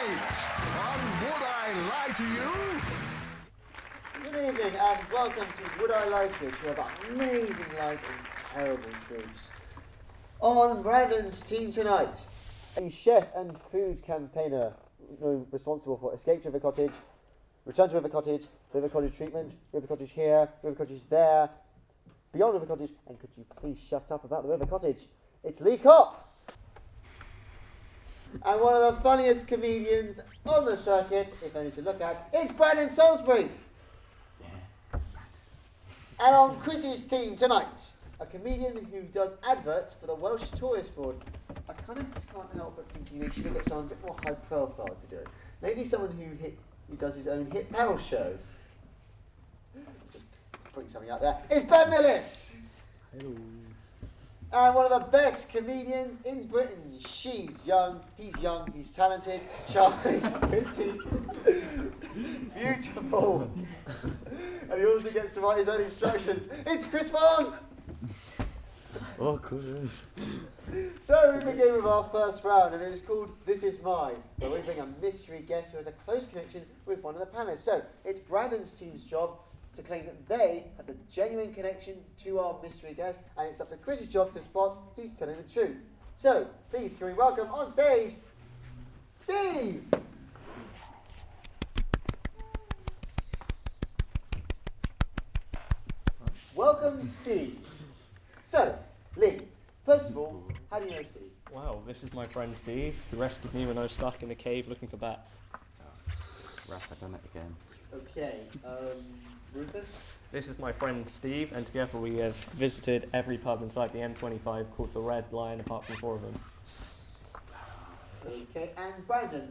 tonight on Would I Lie to You? Good evening and welcome to Would I Lie to You, a show about amazing lies and terrible truths. On Brandon's team tonight, a chef and food campaigner responsible for Escape to River Cottage, Return to River Cottage treatment, River Cottage here, River Cottage there, Beyond River Cottage, and could you please shut up about the River Cottage? It's Lee Kopp! And one of the funniest comedians on the circuit, if only to look at, it's Brandon Salisbury! And on Chris's team tonight, a comedian who does adverts for the Welsh Tourist Board. I kind of just can't help but thinking they should get someone a bit more high profile to do it. Maybe someone who does his own hit metal show. Just putting something out there. It's Ben Millis! Hello. And one of the best comedians in Britain. She's young, he's talented, charming, pretty, beautiful. And he also gets to write his own instructions. It's Chris Bond! Oh, good. So we begin with our first round, and it is called This Is Mine, where we bring a mystery guest who has a close connection with one of the panelists. So it's Brandon's team's job to claim that they have the genuine connection to our mystery guest, and it's up to Chris's job to spot who's telling the truth. So please can we welcome on stage Steve! Welcome, Steve. So, Lee, first of all, how do you know Steve? Wow, this is my friend Steve, who rescued me when I was stuck in a cave looking for bats. Rap, I've done it again. Okay, Rufus? This is my friend Steve, and together we have visited every pub inside the M25 called the Red Lion, apart from 4 of them. Okay, and Brandon,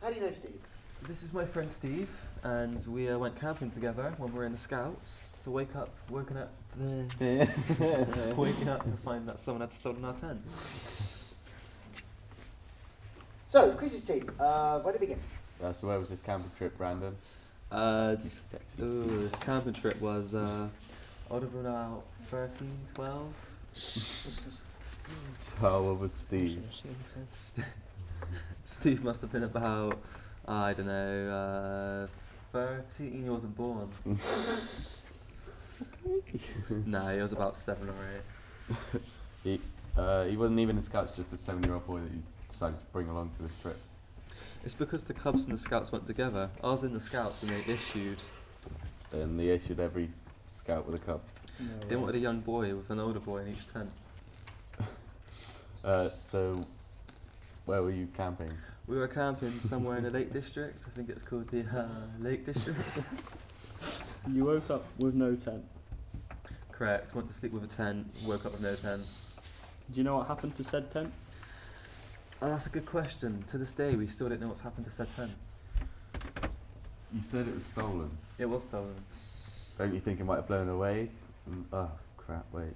how do you know Steve? This is my friend Steve, and we went camping together when we were in the Scouts to waking up to find that someone had stolen our tent. So, Chris's team, where do we begin? So where was this camping trip, Brandon? This camping trip was, I would have been about 13, 12. So what was Steve? Steve must have been about, I don't know, 13. He wasn't born. Nah, he was about 7 or 8. He wasn't even in Scouts, just a 7-year-old boy that you decided to bring along to this trip. It's because the Cubs and the Scouts went together. I was in the Scouts and they issued every Scout with a cub. They wanted a young boy with an older boy in each tent. So where were you camping? We were camping somewhere in the Lake District. I think it's called the Lake District. You woke up with no tent. Correct. Went to sleep with a tent, woke up with no tent. Do you know what happened to said tent? Oh, that's a good question. To this day, we still don't know what's happened to said tent. You said it was stolen. It was stolen. Don't you think it might have blown away? Oh crap, wait.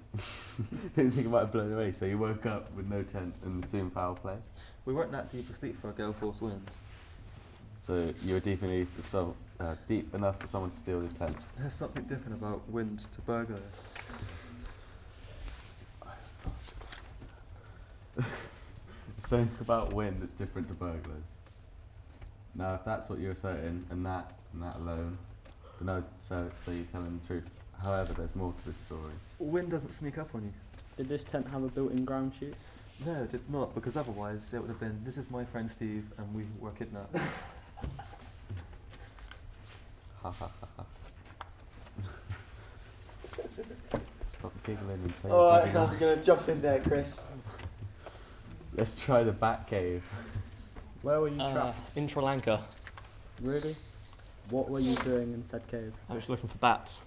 Don't you think it might have blown away? So you woke up with no tent and soon foul play? We weren't that deep asleep for a gale force wind. So you were deep enough for someone to steal the tent? There's something different about wind to burglars. Something about wind that's different to burglars. Now, if that's what you're asserting, and that alone, then so you're telling the truth. However, there's more to this story. Wind doesn't sneak up on you. Did this tent have a built-in ground chute? No, it did not, because otherwise it would have been, this is my friend Steve, and we were kidnapped. Ha ha ha ha. Stop giggling and say. Alright, I'm going to jump in there, Chris. Let's try the Bat Cave. Where were you trapped? In Sri Lanka. Really? What were you doing in said cave? I was looking for bats.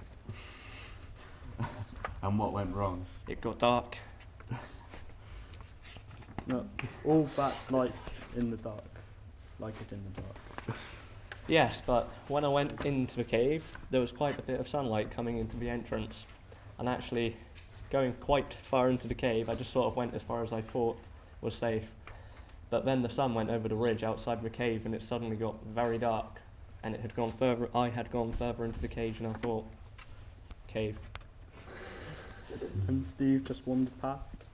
And what went wrong? It got dark. No, all bats like in the dark. Like it in the dark. Yes, but when I went into the cave, there was quite a bit of sunlight coming into the entrance. And actually, going quite far into the cave, I just sort of went as far as I thought was safe. But then the sun went over the ridge outside the cave and it suddenly got very dark. And it had gone further, I had gone further into the cave than I thought. Cave. And Steve just wandered past.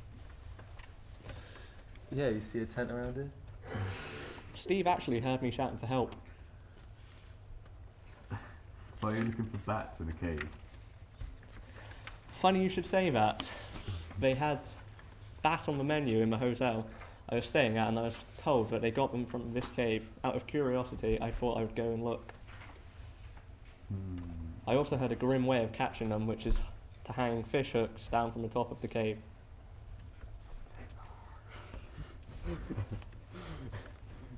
Yeah, you see a tent around here? Steve actually heard me shouting for help. Why are you looking for bats in a cave? Funny you should say that. They had bat on the menu in the hotel I was staying at, and I was told that they got them from this cave. Out of curiosity, I thought I would go and look. I also heard a grim way of catching them, which is to hang fish hooks down from the top of the cave.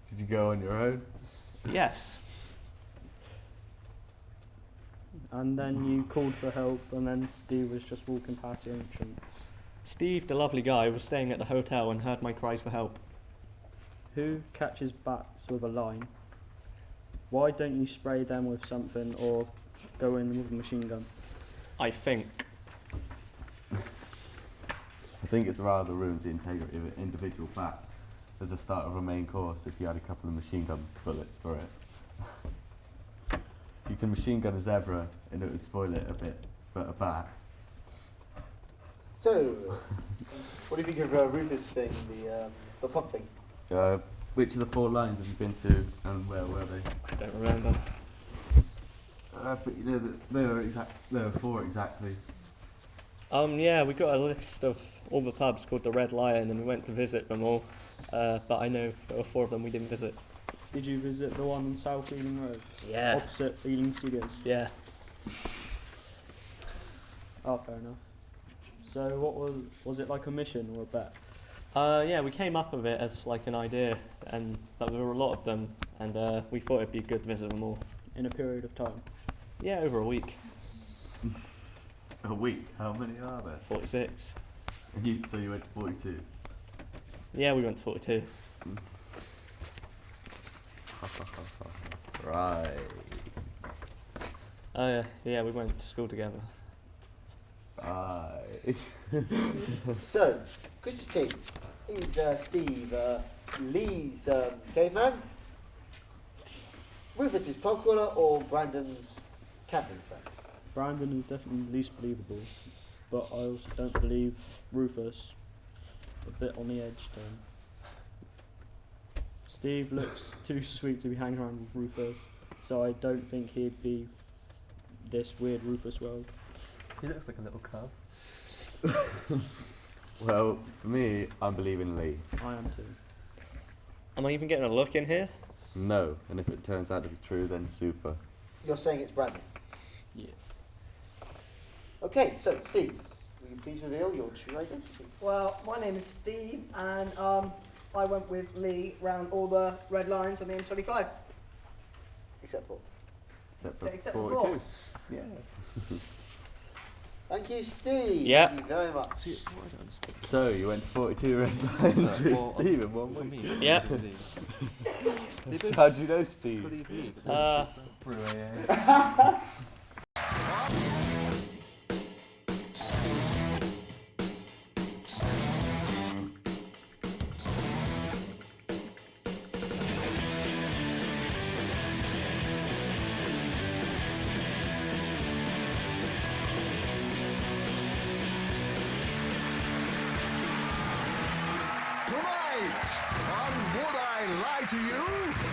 Did you go on your own? Yes. And then you called for help, and then Steve was just walking past the entrance. Steve, the lovely guy, was staying at the hotel and heard my cries for help. Who catches bats with a line? Why don't you spray them with something or go in with a machine gun? I think. I think it's rather ruins the integrity of an individual bat as a start of a main course if you had a couple of machine gun bullets through it. You can machine gun a zebra and it would spoil it a bit, but a bat. So, what do you think of Rufus thing, the pub thing? Which of the 4 lines have you been to and where were they? I don't remember. But you know that there were 4 exactly. Yeah, we got a list of all the pubs called the Red Lion, and we went to visit them all. But I know there were 4 of them we didn't visit. Did you visit the one on South Ealing Road? Yeah. Opposite Ealing Studios? Yeah. Oh, fair enough. So what was it like a mission or a bet? Yeah, we came up with it as like an idea, and there were a lot of them, and we thought it'd be good to visit them all. In a period of time? Yeah, over a week. A week? How many are there? 46. So you went to 42? Yeah, we went to 42. Right. Yeah, we went to school together. Right. So, Chris's team is Steve, Lee's caveman, Rufus's pub crawler, or Brandon's camping friend? Brandon is definitely the least believable, but I also don't believe Rufus. A bit on the edge then. Steve looks too sweet to be hanging around with Rufus, so I don't think he'd be this weird Rufus world. He looks like a little cub. Well, for me, I'm believing Lee. I am too. Am I even getting a look in here? No, and if it turns out to be true, then super. You're saying it's Brandon? Yeah. Okay, so Steve, will you please reveal your true identity? Well, my name is Steve, and I went with Lee round all the red lines on the M25. Except for. Except for for 42. Yeah. Thank you, Steve. Yeah. Thank you very much. See, what I don't understand. So, you went to 42 red lines with Well, Steve in 1 For week. me, Yeah. How do you know Steve? believe me. Tonight on Would I Lie to You?